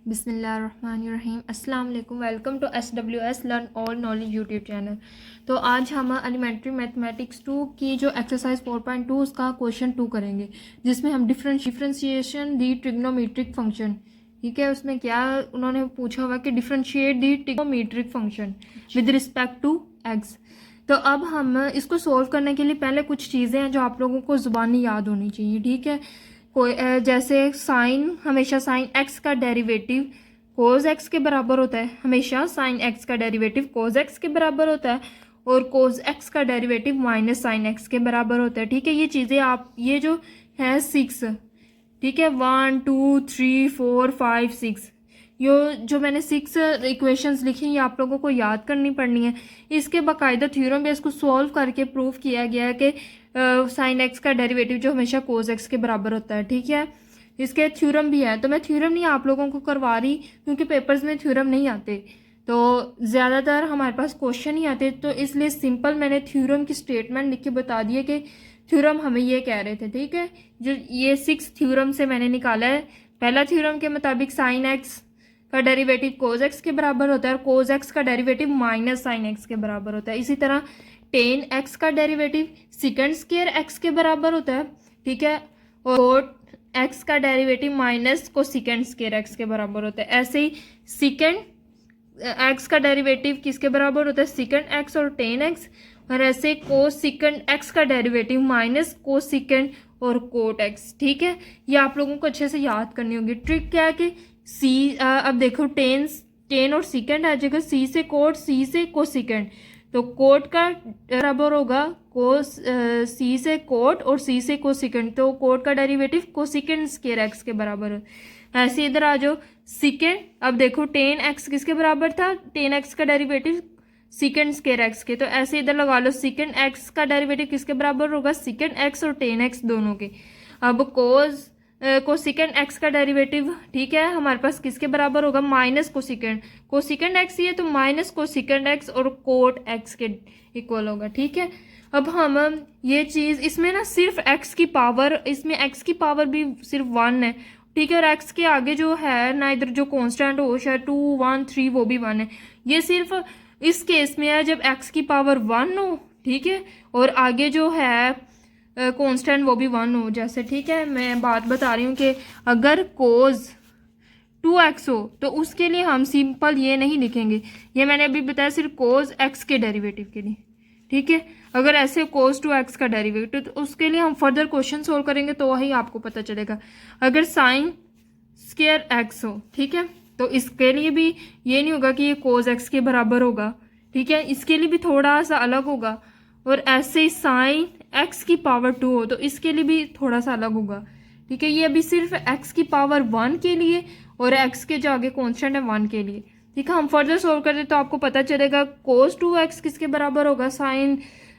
बिस्मिल्लाहिर्रहमानिर्रहीम। अस्सलाम वालेकुम। Welcome to SWS learn all knowledge YouTube channel. तो आज हम एलिमेंट्री मैथमेटिक्स 2 की जो एक्सरसाइज 4.2 उसका क्वेश्चन 2 करेंगे, जिसमें हम डिफरेंशिएशन दी ट्रिग्नोमेट्रिक फंक्शन। ठीक है, उसमें क्या उन्होंने पूछा हुआ कि differentiate the trigonometric function with respect to x. तो अब हम इसको सोल्व करने के लिए पहले कुछ चीज़ें हैं जो आप लोगों को ज़ुबानी याद होनी चाहिए। ठीक है, कोई जैसे साइन, हमेशा साइन एक्स का डेरिवेटिव कोज एक्स के बराबर होता है। हमेशा साइन एक्स का डेरिवेटिव कोज एक्स के बराबर होता है और कोज एक्स का डेरिवेटिव माइनस साइन एक्स के बराबर होता है। ठीक है, ये चीज़ें आप ये जो है 6, ठीक है, 1 2 3 4 5 6, यो जो मैंने 6 इक्वेशंस लिखी हैं ये आप लोगों को याद करनी पड़नी है। इसके बाकायदा थ्योरम बेस को सॉल्व करके प्रूव किया गया है कि साइन एक्स का डेरिवेटिव जो हमेशा कोस एक्स के बराबर होता है। ठीक है, इसके थ्योरम भी है, तो मैं थ्योरम नहीं आप लोगों को करवा रही क्योंकि पेपर्स में थ्योरम नहीं आते, तो ज़्यादातर हमारे पास क्वेश्चन ही आते, तो इसलिए सिंपल मैंने थ्योरम की स्टेटमेंट लिख के बता दिए कि थ्योरम हमें ये कह रहे थे। ठीक है, जो ये 6 थ्योरम से मैंने निकाला है। पहला थ्योरम के मुताबिक साइन एक्स का डेरिवेटिव कोज एक्स के बराबर होता है और कोज एक्स का डेरिवेटिव माइनस साइन एक्स के बराबर होता है। इसी तरह टेन एक्स का डेरिवेटिव सिकेंड स्क्वायर एक्स के बराबर होता है। ठीक है, और कोट एक्स का डेरिवेटिव माइनस को सिकेंड स्क्वायर एक्स के बराबर होता है। ऐसे ही सिकेंड एक्स का डेरिवेटिव किसके बराबर होता है, सिकेंड एक्स और टेन एक्स। और ऐसे को सिकेंड एक्स का डेरिवेटिव माइनस को सिकेंड और कोट एक्स। ठीक है, ये आप लोगों को अच्छे से याद करनी होगी। ट्रिक क्या है कि सी अब देखो टेन और सिकेंड आ जाएगा, सी से कोट, सी से को सिकेंड, तो कोट का बराबर होगा को सी से कोट और सी से को सिकेंड, तो कोट का डेरिवेटिव को सिकेंड स्क्वायर एक्स के बराबर है। ऐसे इधर आ जाओ सिकेंड, अब देखो टेन एक्स किसके बराबर था, टेन एक्स का डेरिवेटिव सिकेंड स्क्वायर एक्स के, तो ऐसे इधर लगा लो सिकेंड एक्स का डेरिवेटिव किसके बराबर होगा, सिकेंड एक्स और टेन एक्स दोनों के। अब को सिकेंड एक्स का डेरिवेटिव, ठीक है, हमारे पास किसके बराबर होगा, माइनस को सिकेंड एक्स ही है तो माइनस को सिकेंड एक्स और कोट एक्स के इक्वल होगा। ठीक है, अब हम ये चीज़ इसमें ना सिर्फ एक्स की पावर, इसमें एक्स की पावर भी सिर्फ 1 है। ठीक है, और एक्स के आगे जो है ना इधर जो कांस्टेंट हो, शायद 2 1 3 वो भी 1 है। ये सिर्फ इस केस में है जब एक्स की पावर 1 हो, ठीक है, और आगे जो है कांस्टेंट वो भी 1 हो जैसे। ठीक है, मैं बात बता रही हूँ कि अगर कोज 2x हो तो उसके लिए हम सिंपल ये नहीं लिखेंगे, ये मैंने अभी बताया सिर्फ कोज x के डेरिवेटिव के लिए। ठीक है, अगर ऐसे कोज 2x का डेरिवेटिव तो उसके लिए हम फर्दर क्वेश्चन सोल्व करेंगे तो वही आपको पता चलेगा। अगर साइन स्क्वायर x हो, ठीक है, तो इसके लिए भी ये नहीं होगा कि ये कोज x के बराबर होगा। ठीक है, इसके लिए भी थोड़ा सा अलग होगा। और ऐसे ही साइन x की पावर 2 हो तो इसके लिए भी थोड़ा सा अलग होगा। ठीक है, ये अभी सिर्फ x की पावर 1 के लिए और x के जो आगे कॉन्स्टेंट है 1 के लिए। ठीक है, हम फर्दर सोल्व करते तो आपको पता चलेगा कोस 2x किसके बराबर होगा, साइन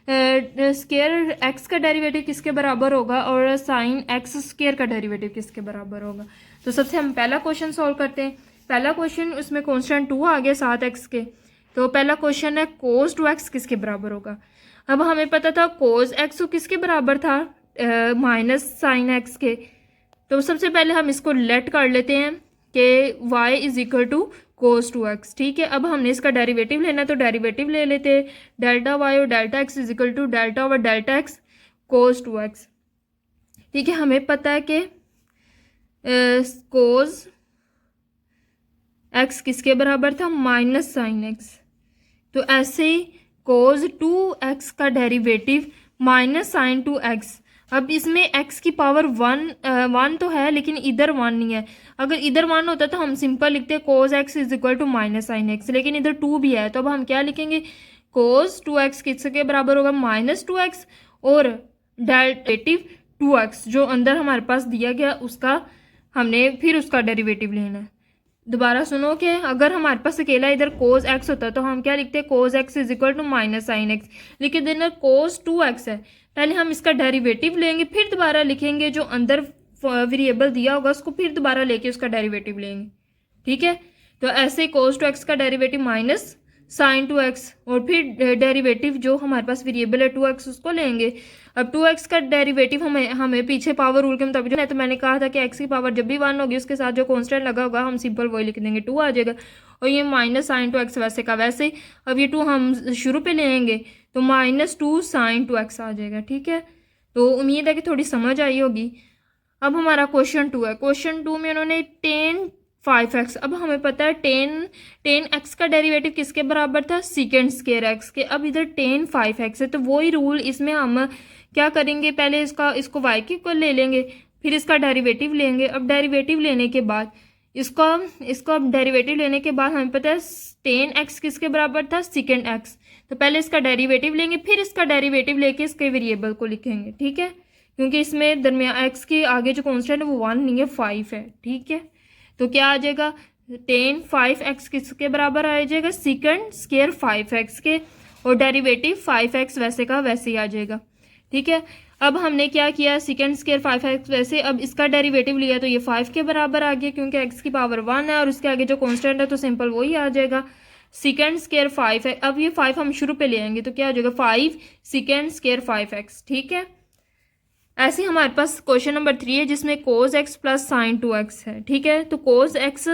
स्क्वायर x का डेरिवेटिव किसके बराबर होगा और साइन x स्क्वायर का डेरिवेटिव किसके बराबर होगा। तो सबसे हम पहला क्वेश्चन सोल्व करते हैं। पहला क्वेश्चन, उसमें कॉन्स्टेंट 2 आ गया 7x के, तो पहला क्वेश्चन है कोस 2x किसके बराबर होगा। अब हमें पता था कोस एक्स किसके बराबर था, माइनस साइन एक्स के, तो सबसे पहले हम इसको लेट कर लेते हैं कि y is equal to cos 2x। ठीक है, अब हमने इसका डेरिवेटिव लेना तो डेरिवेटिव ले लेते हैं, डेल्टा y और delta x is equal to delta over delta x cos 2x। ठीक है, हमें पता है कि कोस x किसके बराबर था, माइनस साइन एक्स, तो ऐसे ही कोज 2x का डेरिवेटिव माइनस साइन 2x। अब इसमें x की पावर 1 तो है लेकिन इधर 1 नहीं है। अगर इधर 1 होता तो हम सिंपल लिखते cos x is equal to minus sine x, लेकिन इधर 2 भी है तो अब हम क्या लिखेंगे, कोज 2x किसके बराबर होगा, माइनस 2x और डेरिवेटिव 2x जो अंदर हमारे पास दिया गया उसका हमने फिर उसका डेरिवेटिव लेना है। दोबारा सुनो कि अगर हमारे पास अकेला इधर कोज एक्स होता तो हम क्या लिखते हैं, cos x is equal to minus sine x, लेकिन इधर कोज 2x है। पहले हम इसका डेरिवेटिव लेंगे फिर दोबारा लिखेंगे जो अंदर वेरिएबल दिया होगा उसको फिर दोबारा लेके उसका डेरिवेटिव लेंगे। ठीक है, तो ऐसे कोज 2x का डेरिवेटिव माइनस साइन 2x और फिर डेरिवेटिव जो हमारे पास वेरिएबल है 2x उसको लेंगे। अब 2x का डेरिवेटिव हमें पीछे पावर रूल के मुताबिक है, तो मैंने कहा था कि x की पावर जब भी 1 होगी उसके साथ जो कांस्टेंट लगा होगा हम सिंपल वही लिख देंगे, 2 आ जाएगा। और ये माइनस साइन 2x वैसे का वैसे ही। अब ये 2 हम शुरू पे लेंगे तो -2 साइन 2x आ जाएगा। ठीक है, तो उम्मीद है कि थोड़ी समझ आई होगी। अब हमारा क्वेश्चन 2 है। क्वेश्चन 2 में उन्होंने tan 5x, अब हमें पता है tan x का डेरिवेटिव किसके बराबर था, सेकेंड स्क्वायर x के। अब इधर tan 5x है तो वही रूल इसमें हम क्या करेंगे, पहले इसको y के इक्वल ले लेंगे, फिर इसका डेरिवेटिव लेंगे। अब डेरिवेटिव लेने के बाद इसको अब डेरिवेटिव लेने के बाद हमें पता है tan x किसके बराबर था, सेकेंड x। तो पहले इसका डेरिवेटिव लेंगे, फिर इसका डेरिवेटिव लेके इसके वेरिएबल को लिखेंगे। ठीक है, क्योंकि इसमें दरमियान x के आगे जो कांस्टेंट है वो 1 नहीं है 5 है। ठीक है, तो क्या आ जाएगा, tan 5x किसके बराबर आ जाएगा, सेकेंड स्क्वायर 5x के, और डेरिवेटिव 5x वैसे का वैसे ही आ जाएगा। ठीक है, अब हमने क्या किया, सेकेंड स्क्वायर 5x वैसे, अब इसका डेरिवेटिव लिया तो ये 5 के बराबर आ गया क्योंकि x की पावर 1 है और उसके आगे जो कांस्टेंट है तो सिंपल वही आ जाएगा, सेकेंड स्क्वायर 5 है। अब ये 5 हम शुरू पे ले आएंगे तो क्या हो जाएगा, 5 सेकेंड स्क्वायर 5x। ठीक है, ऐसे हमारे पास क्वेश्चन नंबर 3 है जिसमें cos x plus sign 2x है। ठीक है, तो cos x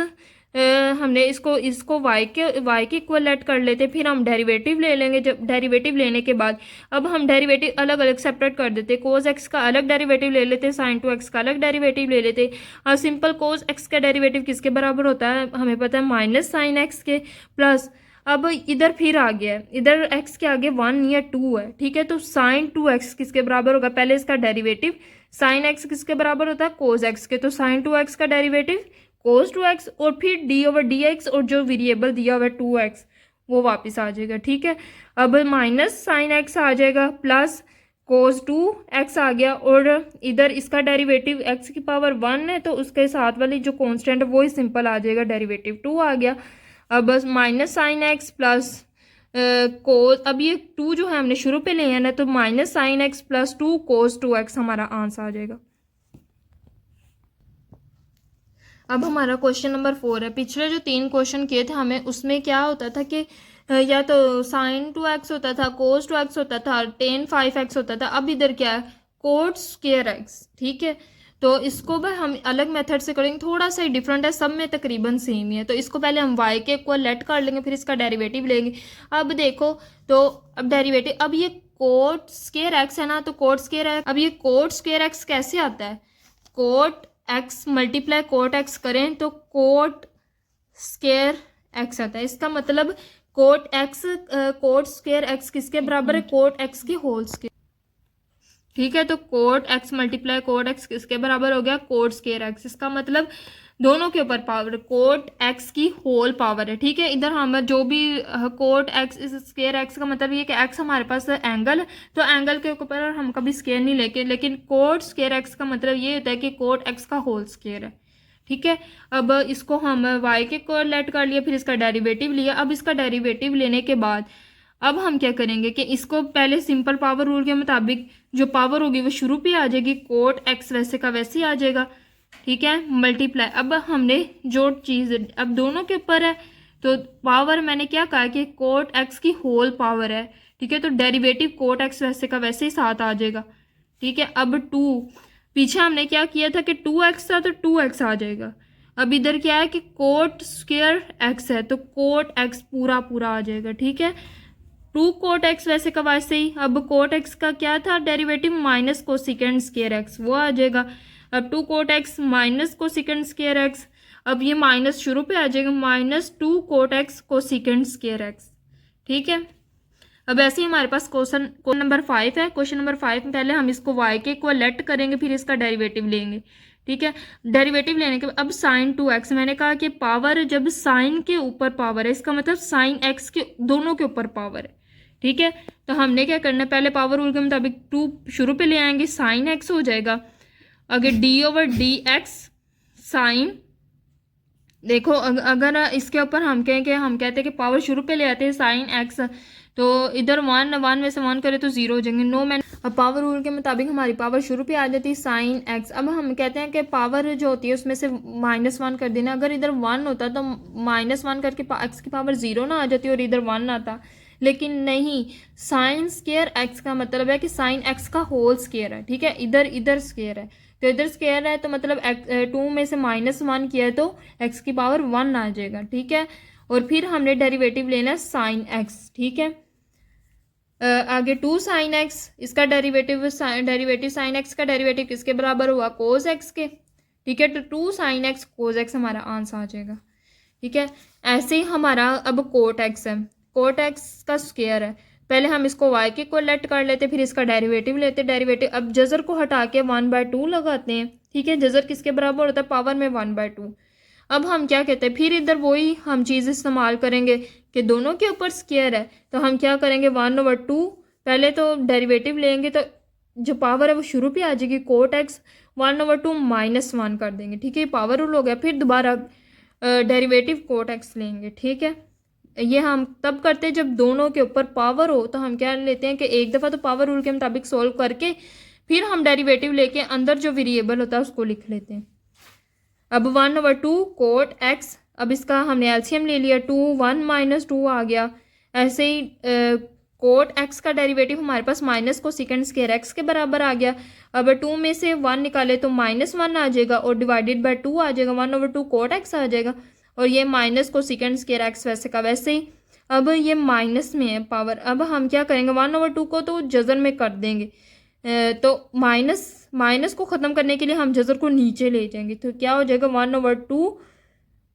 हमने इसको y के इक्वल लेट कर लेते, फिर हम डेरिवेटिव ले लेंगे। जब डेरिवेटिव लेने के बाद अब हम डेरिवेटिव अलग अलग सेपरेट कर देते, cos x का अलग डेरिवेटिव ले लेते, साइन 2x का अलग डेरिवेटिव ले लेते। और सिंपल cos x का डेरिवेटिव किसके बराबर होता है, हमें पता है माइनस साइन x के, प्लस अब इधर फिर आ गया है, इधर x के आगे 1 या 2 है। ठीक है, तो साइन 2x किसके बराबर होगा, पहले इसका डेरिवेटिव साइन x किसके बराबर होता है, cos x के, तो साइन 2x का डेरिवेटिव cos 2x और फिर d/dx और जो वेरिएबल दिया हुआ है 2x वो वापस आ जाएगा। ठीक है, अब माइनस साइन x आ जाएगा, प्लस cos 2x आ गया, और इधर इसका डेरिवेटिव x की पावर 1 है तो उसके साथ वाली जो कांस्टेंट है वो ही सिंपल आ जाएगा, डेरिवेटिव 2 आ गया। अब बस minus sine x plus cos, अब ये 2 जो है हमने शुरू पे ले आना, तो माइनस साइन एक्स प्लस 2 कोस 2x हमारा आंसर आ जाएगा। अब हमारा क्वेश्चन नंबर 4 है। पिछले जो 3 क्वेश्चन किए थे हमें, उसमें क्या होता था कि या तो साइन 2x होता था, कोस 2x होता था, tan 5x होता था। अब इधर क्या है, कोट स्क्वायर x। ठीक है, तो इसको भी हम अलग मेथड से करेंगे, थोड़ा सा ही डिफरेंट है, सब में तकरीबन सेम ही है। तो इसको पहले हम y के इक्वल लेट कर लेंगे, फिर इसका डेरिवेटिव लेंगे। अब देखो, तो अब डेरिवेटिव, अब ये कोट स्क्वायर x है ना, तो कोट स्क्वायर है, अब ये कोट स्क्वायर x कैसे आता है, cot x multiply cot x करें तो कोट स्क्वायर x आता है। इसका मतलब cot x cot square x किसके बराबर है, कोट x के होल स्क्वायर। ठीक है, तो cot x multiply cot x किसके बराबर हो गया, कोट स्क्वायर x। इसका मतलब दोनों के ऊपर पावर, कोट x की होल पावर है। ठीक है, इधर हम जो भी कोट x इस स्क्वायर x का मतलब ये कि x हमारे पास एंगल है, तो एंगल के ऊपर हम कभी स्क्वायर नहीं लेके, लेकिन कोट स्क्वायर x का मतलब ये होता है कि कोट x का होल स्क्वायर है। ठीक है, अब इसको हम y के इक्वल लेट कर लिया, फिर इसका डेरिवेटिव लिया। अब इसका डेरिवेटिव लेने के बाद अब हम क्या करेंगे कि इसको पहले सिंपल पावर रूल के मुताबिक जो पावर होगी वो शुरू पे आ जाएगी, कोट x वैसे का वैसे ही आ जाएगा। ठीक है, मल्टीप्लाई, अब हमने जो चीज़ अब दोनों के ऊपर है तो पावर मैंने क्या कहा कि कोट x की होल पावर है। ठीक है, तो डेरिवेटिव कोट x वैसे का वैसे ही साथ आ जाएगा। ठीक है, अब 2 पीछे हमने क्या किया था कि 2x था तो 2x आ जाएगा। अब इधर क्या है कि कोट स्क्वायर x है तो कोट x पूरा पूरा आ जाएगा। ठीक है, 2 कोट x वैसे का वैसे ही। अब कोट x का क्या था derivative, minus cosecant square x, वो आ जाएगा। अब 2 cot x minus cosecant square x, अब ये माइनस शुरू पे आ जाएगा, -2 cot x cosecant square x। ठीक है, अब ऐसे ही हमारे पास क्वेश्चन नंबर 5 है। क्वेश्चन नंबर 5 में पहले हम इसको y के इक्वल लेट करेंगे, फिर इसका डेरिवेटिव लेंगे। ठीक है, डेरिवेटिव लेने के बाद अब साइन 2x, मैंने कहा कि पावर जब साइन के ऊपर पावर है इसका मतलब साइन x के दोनों के ऊपर पावर है। ठीक है, तो हमने क्या करना है, पहले पावर रूल के मुताबिक 2 शुरू पे ले आएंगे, साइन x हो जाएगा। अगर d/dx साइन, देखो अगर इसके ऊपर हम कहें कि हम कहते हैं कि पावर शुरू पे ले आते हैं साइन x, तो इधर 1 में से 1 करे तो 0 हो जाएंगे। नो मैन, अब पावर रूल के मुताबिक हमारी पावर शुरू पे आ जाती है साइन एक्स। अब हम कहते हैं कि पावर जो होती है उसमें से -1 कर देना। अगर इधर 1 होता तो -1 करके एक्स की पावर 0 ना आ जाती और इधर 1 आता, लेकिन नहीं, साइन स्क्वायर एक्स का मतलब है कि साइन एक्स का होल स्क्वायर है, ठीक है। इधर स्क्वायर है, तो इधर स्क्वायर है तो मतलब 2 में से -1 किया है तो एक्स की पावर 1 आ जाएगा, ठीक है। और फिर हमने डेरिवेटिव लेना है साइन एक्स, ठीक है। आगे 2 साइन एक्स, इसका डेरिवेटिव साइन एक्स का डेरिवेटिव किसके बराबर हुआ, कोस एक्स के, ठीक है। तो 2 साइन एक्स कोस एक्स हमारा आंसर आ जाएगा, ठीक है। ऐसे ही हमारा अब कोट एक्स है, कोट एक्स का स्क्वायर है। पहले हम इसको y के इक्वलेट कर लेते, फिर इसका डेरिवेटिव लेते, डेरिवेटिव अब जजर को हटा के 1/2 लगाते हैं, ठीक है। जजर किसके बराबर होता है, पावर में 1/2। अब हम क्या कहते हैं, फिर इधर वही हम चीज़ इस्तेमाल करेंगे कि दोनों के ऊपर स्क्वायर है, तो हम क्या करेंगे 1/2, पहले तो डेरिवेटिव लेंगे तो जो पावर है वो शुरू पे आ जाएगी, कोट एक्स 1/2 -1 कर देंगे, ठीक है। पावर रूल हो गया। फिर दोबारा डेरिवेटिव कोट एक्स लेंगे, ठीक है। ये हम तब करते हैं जब दोनों के ऊपर पावर हो, तो हम क्या लेते हैं कि एक दफ़ा तो पावर रूल के मुताबिक सोल्व करके फिर हम डेरिवेटिव लेके अंदर जो वेरिएबल होता है उसको लिख लेते हैं। अब 1/2 कोट एक्स, अब इसका हमने एलसीएम ले लिया, 2 1 - 2 आ गया। ऐसे ही कोट एक्स का डेरिवेटिव हमारे पास माइनस को सेकंड स्क्वायर एक्स के बराबर आ गया। अब 2 में से 1 निकाले तो -1 आ जाएगा और डिवाइडेड बाय 2 आ जाएगा, 1/2 कोट एक्स आ जाएगा। और ये माइनस को सेकंड स्क्वायर एक्स वैसे का वैसे ही। अब ये माइनस में है पावर, अब हम क्या करेंगे 1/2 को तो जजर में कर देंगे, तो माइनस को ख़त्म करने के लिए हम जजर को नीचे ले जाएंगे, तो क्या हो जाएगा 1/2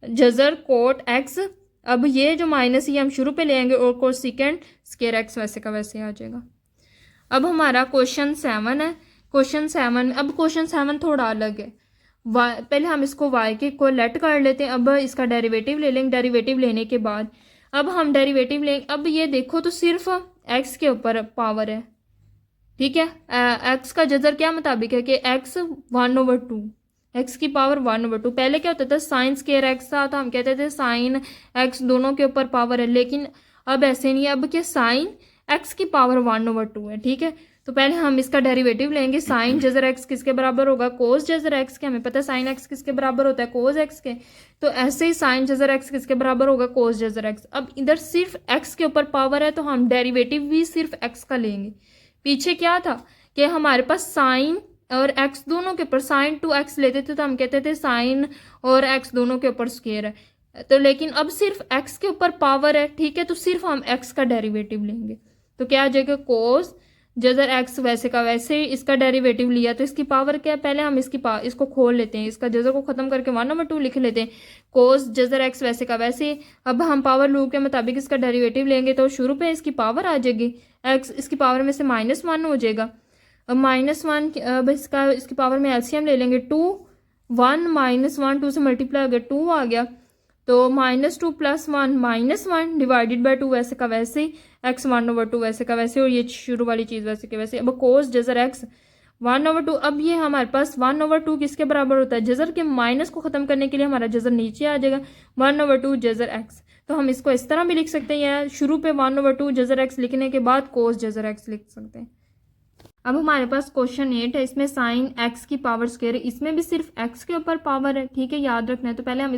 जजर कोट एक्स। अब ये जो माइनस ये हम शुरू पे ले आएंगे और को सेकंड स्क्वायर एक्स वैसे का वैसे आ जाएगा। अब हमारा क्वेश्चन 7 है, क्वेश्चन 7। अब क्वेश्चन 7 थोड़ा अलग है। पहले हम इसको y के को लेट कर लेते हैं, अब इसका डेरिवेटिव ले लेंगे। डेरिवेटिव लेने के बाद अब हम डेरिवेटिव लेंगे, अब ये देखो तो सिर्फ x के ऊपर पावर है, ठीक है। x का जजर क्या मुताबिक है कि x 1/2, x की पावर 1/2। पहले क्या होता था साइन स्क्वायर एक्स था, तो हम कहते थे साइन x दोनों के ऊपर पावर है, लेकिन अब ऐसे नहीं है, अब क्या साइन x की पावर 1/2 है, ठीक है। तो पहले हम इसका डेरिवेटिव लेंगे, साइन जजर एक्स किसके बराबर होगा, कोस जजर एक्स के। हमें पता है साइन एक्स किसके बराबर होता है, कोस एक्स के। तो ऐसे ही साइन जजर एक्स किसके बराबर होगा, कोस जजर एक्स। अब इधर सिर्फ एक्स के ऊपर पावर है तो हम डेरिवेटिव भी सिर्फ एक्स का लेंगे। पीछे क्या था कि हमारे पास साइन और एक्स दोनों के ऊपर साइन 2x लेते थे, तो हम कहते थे साइन और एक्स दोनों के ऊपर स्क्वायर है, तो लेकिन अब सिर्फ एक्स के ऊपर पावर है, ठीक है। तो सिर्फ हम एक्स का डेरिवेटिव लेंगे, तो क्या आ जाएगा कोस जजर एक्स वैसे का वैसे ही। इसका डेरिवेटिव लिया तो इसकी पावर क्या है, पहले हम इसको खोल लेते हैं, इसका जजर को खत्म करके 1/2 लिख लेते हैं, कोस जजर एक्स वैसे का वैसे ही। अब हम पावर रूल के मुताबिक इसका डेरिवेटिव लेंगे तो शुरू पे इसकी पावर आ जाएगी, एक्स इसकी पावर में से -1 हो जाएगा। अब -1 अब इसकी पावर में एलसीएम ले लेंगे, 2 1 -1 2 से मल्टीप्लाई हो गया 2 आ गया, तो -2 + 1 -1 डिवाइडेड बाय 2 वैसे का वैसे ही, x 1/2 वैसे का वैसे, और ये शुरू वाली चीज़ वैसे के वैसे। अब कोस जजर x 1/2, अब ये हमारे पास 1/2 किसके बराबर होता है, जजर के माइनस को ख़त्म करने के लिए हमारा जजर नीचे आ जाएगा, 1/2 जजर x। तो हम इसको इस तरह भी लिख सकते हैं, या शुरू पे 1/2 जजर x लिखने के बाद कोस जजर x लिख सकते हैं। अब हमारे पास क्वेश्चन 8 है, इसमें साइन एक्स की पावर स्क्वायर है, इसमें भी सिर्फ एक्स के ऊपर पावर है, ठीक है, याद रखना है। तो पहले हम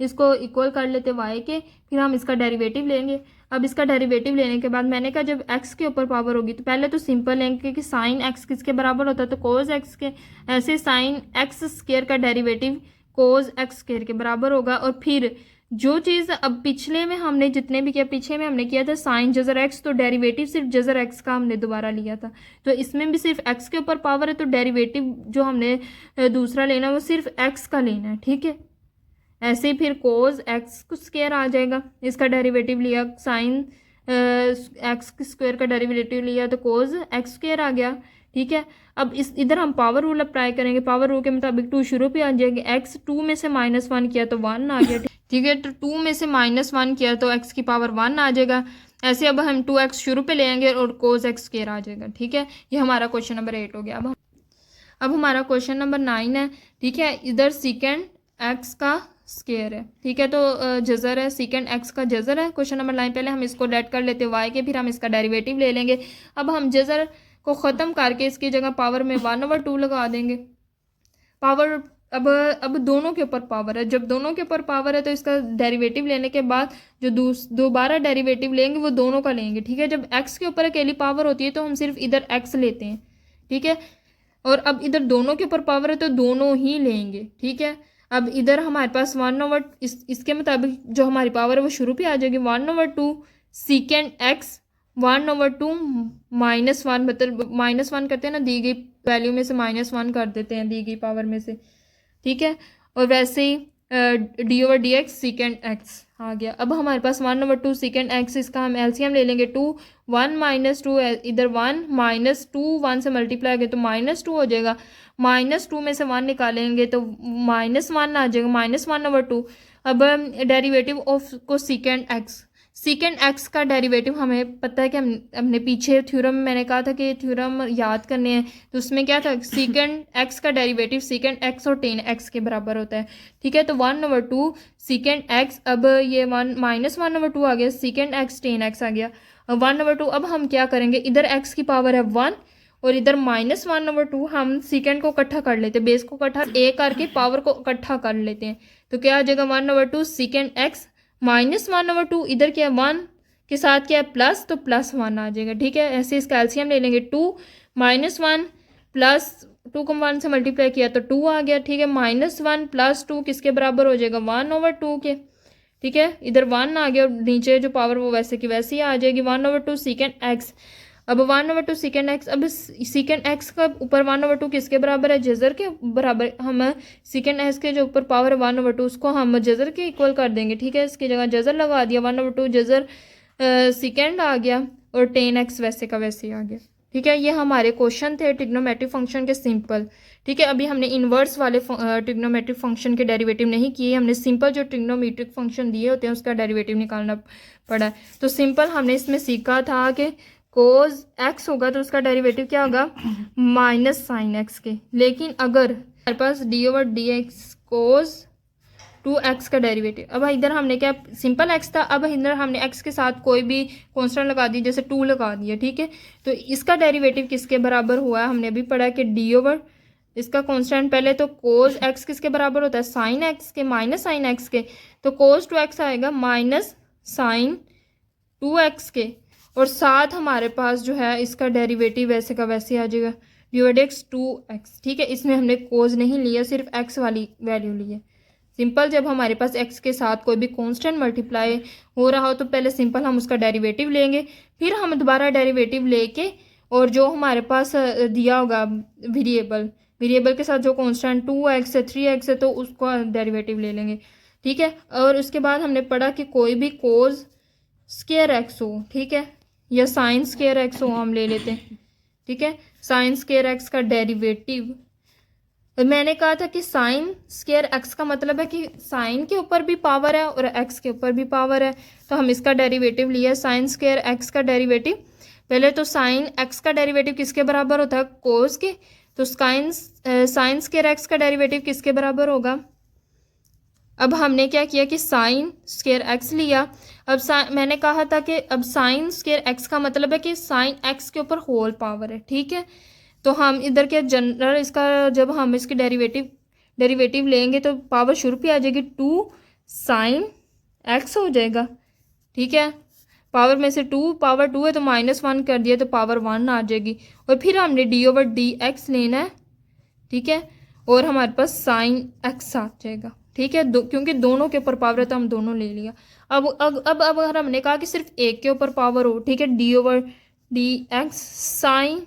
इसको इक्वल कर लेते वाई के, फिर हम इसका डेरिवेटिव लेंगे। अब इसका डेरिवेटिव लेने के बाद मैंने कहा जब एक्स के ऊपर पावर होगी तो पहले तो सिंपल लेंगे कि साइन एक्स किसके बराबर होता है, तो कोस एक्स के। ऐसे साइन एक्स स्क्वायर का डेरिवेटिव कोस एक्स स्क्वायर के बराबर होगा। और फिर जो चीज़ अब पिछले में हमने जितने भी किया, पीछे में हमने किया था साइन जजर एक्स, तो डेरिवेटिव सिर्फ जजर एक्स का हमने दोबारा लिया था, तो इसमें भी सिर्फ एक्स के ऊपर पावर है, तो डेरिवेटिव जो हमने दूसरा लेना वो सिर्फ एक्स का लेना है, ठीक है। ऐसे ही फिर कोस एक्स स्क्वायर आ जाएगा, इसका डेरिवेटिव लिया, साइन एक्स स्क्वायर का डेरिवेटिव लिया तो कोस एक्स स्क्वायर आ गया, ठीक है। अब इधर हम पावर रूल अप्लाई करेंगे, पावर रूल के मुताबिक 2 शुरू पे आ जाएंगे, एक्स 2 में से -1 किया तो 1 आ गया, ठीक है। तो 2 में से -1 किया तो x की पावर 1 आ जाएगा। ऐसे अब हम 2x शुरू पे ले आएंगे और कोस एक्स स्क्वायर आ जाएगा, ठीक है। ये हमारा क्वेश्चन नंबर 8 हो गया। अब हमारा क्वेश्चन नंबर 9 है, ठीक है। इधर सेकेंड x का स्क्वायर है, ठीक है। तो जज़र है, सीकेंड एक्स का जज़र है। क्वेश्चन नंबर 9 पहले हम इसको लेट कर लेते हैं वाई के, फिर हम इसका डेरिवेटिव ले लेंगे। अब हम जज़र को ख़त्म करके इसकी जगह पावर में 1/2 लगा देंगे। पावर अब दोनों के ऊपर पावर है, जब दोनों के ऊपर पावर है तो इसका डेरिवेटिव लेने के बाद जो दोबारा डेरिवेटिव लेंगे वो दोनों का लेंगे, ठीक है। जब एक्स के ऊपर अकेली पावर होती है तो हम सिर्फ इधर एक्स लेते हैं, ठीक है। और अब इधर दोनों के ऊपर पावर है तो दोनों ही लेंगे, ठीक है। अब इधर हमारे पास 1/, इसके मुताबिक जो हमारी पावर है वो शुरू पे आ जाएगी 1/2 सीकेंड एक्स 1/2 -1, मतलब -1 करते हैं ना, दी गई वैल्यू में से -1 कर देते हैं दी गई पावर में से, ठीक है। और वैसे ही d/dx सीकेंड एक्स आ गया। अब हमारे पास 1/2 सीकेंड एक्स, इसका हम एलसीएम ले लेंगे 2, 1 - 2, इधर 1 -2, 1 से मल्टीप्लाई करें तो -2 हो जाएगा। -2 में से 1 निकालेंगे तो -1 आ जाएगा, -1/2। अब डेरिवेटिव ऑफ को सीकेंड एक्स का डेरिवेटिव हमें पता है कि हमने पीछे थ्योरम में मैंने कहा था कि थ्योरम याद करने हैं, तो उसमें क्या था, सीकेंड एक्स का डेरिवेटिव सीकेंड एक्स और टेन एक्स के बराबर होता है, ठीक है। तो 1/2 सीकेंड एक्स, अब ये 1/2 आ गया, सीकेंड एक्स टेन एक्स आ गया 1/2। अब हम क्या करेंगे, इधर एक्स की पावर है 1 और इधर -1/2, हम सीकेंड को इकट्ठा कर लेते हैं, बेस को इकट्ठा ए करके पावर को इकट्ठा कर लेते हैं, तो क्या आ जाएगा 1/2 सीकेंड एक्स -1/2, इधर क्या है 1 के साथ क्या है प्लस, तो +1 आ जाएगा, ठीक है। ऐसे इसका एलसीएम ले लेंगे 2 -1 प्लस 2 को 1 से मल्टीप्लाई किया तो 2 आ गया, ठीक है। -1 + 2 किसके बराबर हो जाएगा 1/2 के, ठीक है। इधर 1 आ गया और नीचे जो पावर वो वैसे की वैसे ही आ जाएगी 1/2 सीकेंड एक्स। अब 1/2 सीकेंड एक्स, अब सीकेंड एक्स का ऊपर 1/2 किसके बराबर है, जज़र के बराबर। हम सीकेंड एक्स के जो ऊपर पावर है 1/2 उसको हम जज़र के इक्वल कर देंगे, ठीक है। इसकी जगह जज़र लगा दिया, 1/2 जज़र सीकेंड आ गया और टेन एक्स वैसे का वैसे ही आ गया, ठीक है। ये हमारे क्वेश्चन थे ट्रिग्नोमेट्रिक फंक्शन के सिंपल, ठीक है। अभी हमने इन्वर्स वाले ट्रिग्नोमेट्रिक फंक्शन के डेरिवेटिव नहीं किए, हमने सिंपल जो ट्रिग्नोमेट्रिक फंक्शन दिए होते हैं उसका डेरिवेटिव निकालना पड़ा है। तो सिंपल हमने इसमें सीखा था कि कोज एक्स होगा तो उसका डेरिवेटिव क्या होगा -sin x के, लेकिन अगर हमारे पास d/dx कोज 2x का डेरिवेटिव, अब इधर हमने क्या सिंपल x था, अब इधर हमने x के साथ कोई भी कांस्टेंट लगा दी, जैसे 2 लगा दिया, ठीक है। तो इसका डेरिवेटिव किसके बराबर हुआ है, हमने अभी पढ़ा कि d/, इसका कांस्टेंट पहले तो कोज x किसके बराबर होता है sin x के, -sin x के, तो कोज 2x आएगा -sin 2x के, और साथ हमारे पास जो है इसका डेरिवेटिव वैसे का वैसे आ जाएगा d/dx 2x, ठीक है। इसमें हमने कोज नहीं लिया, सिर्फ x वाली वैल्यू ली है। सिंपल जब हमारे पास x के साथ कोई भी कांस्टेंट मल्टीप्लाई हो रहा हो तो पहले सिंपल हम उसका डेरिवेटिव लेंगे, फिर हम दोबारा डेरिवेटिव लेके और जो हमारे पास दिया होगा वेरिएबल के साथ जो कांस्टेंट 2x है 3x है तो उसका डेरिवेटिव ले लेंगे, ठीक है। और उसके बाद हमने पढ़ा कि कोई भी कोज स्क्वायर एक्स हो, ठीक है, या साइन स्क्वायर एक्स हो हम ले लेते हैं, ठीक है। साइन स्क्वायर एक्स का डेरिवेटिव, मैंने कहा था कि साइन स्क्वायर एक्स का मतलब है कि साइन के ऊपर भी पावर है और एक्स के ऊपर भी पावर है, तो हम इसका डेरिवेटिव लिया साइन स्क्वायर एक्स का डेरिवेटिव। पहले तो साइन एक्स का डेरिवेटिव किसके बराबर होता है कोस के, तो साइन स्क्वायर एक्स का डेरिवेटिव किसके बराबर होगा, अब हमने क्या किया कि साइन स्क्वायर एक्स लिया। अब मैंने कहा था कि अब साइन स्क्वायर एक्स का मतलब है कि साइन एक्स के ऊपर होल पावर है, ठीक है। तो हम इधर के जनरल इसका जब हम इसकी डेरिवेटिव लेंगे तो पावर शुरू पे आ जाएगी 2 साइन एक्स हो जाएगा, ठीक है। पावर में से 2 पावर 2 है तो -1 कर दिया तो पावर 1 आ जाएगी, और फिर हमने d/dx लेना है, ठीक है, और हमारे पास साइन एक्स आ जाएगा, ठीक है। क्योंकि दोनों के ऊपर पावर है तो हम दोनों ले लिया। अब अगर हमने कहा कि सिर्फ एक के ऊपर पावर हो, ठीक है, d/dx साइन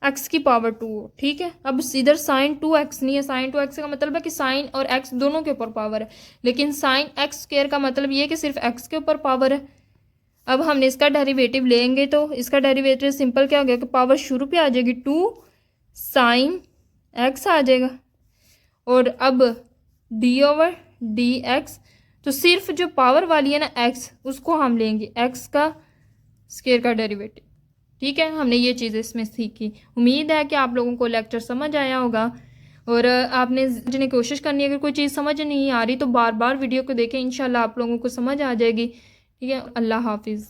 एक्स की पावर 2 हो, ठीक है। अब इधर साइन 2x नहीं है, साइन 2x का मतलब है कि साइन और x दोनों के ऊपर पावर है, लेकिन साइन एक्स स्क्वायर का मतलब ये है कि सिर्फ x के ऊपर पावर है। अब हमने इसका डेरिवेटिव लेंगे तो इसका डेरिवेटिव सिंपल क्या हो गया कि पावर शुरू पे आ जाएगी 2 साइन एक्स आ जाएगा, और अब d/dx तो सिर्फ जो पावर वाली है ना x उसको हम लेंगे x का स्क्वायर का डेरिवेटिव, ठीक है। हमने ये चीज़ इसमें सीखी। उम्मीद है कि आप लोगों को लेक्चर समझ आया होगा। और आपने जिन्हें कोशिश करनी है, अगर कोई चीज़ समझ नहीं आ रही तो बार बार वीडियो को देखें, इंशाल्लाह आप लोगों को समझ आ जाएगी। ठीक है, अल्लाह हाफिज़।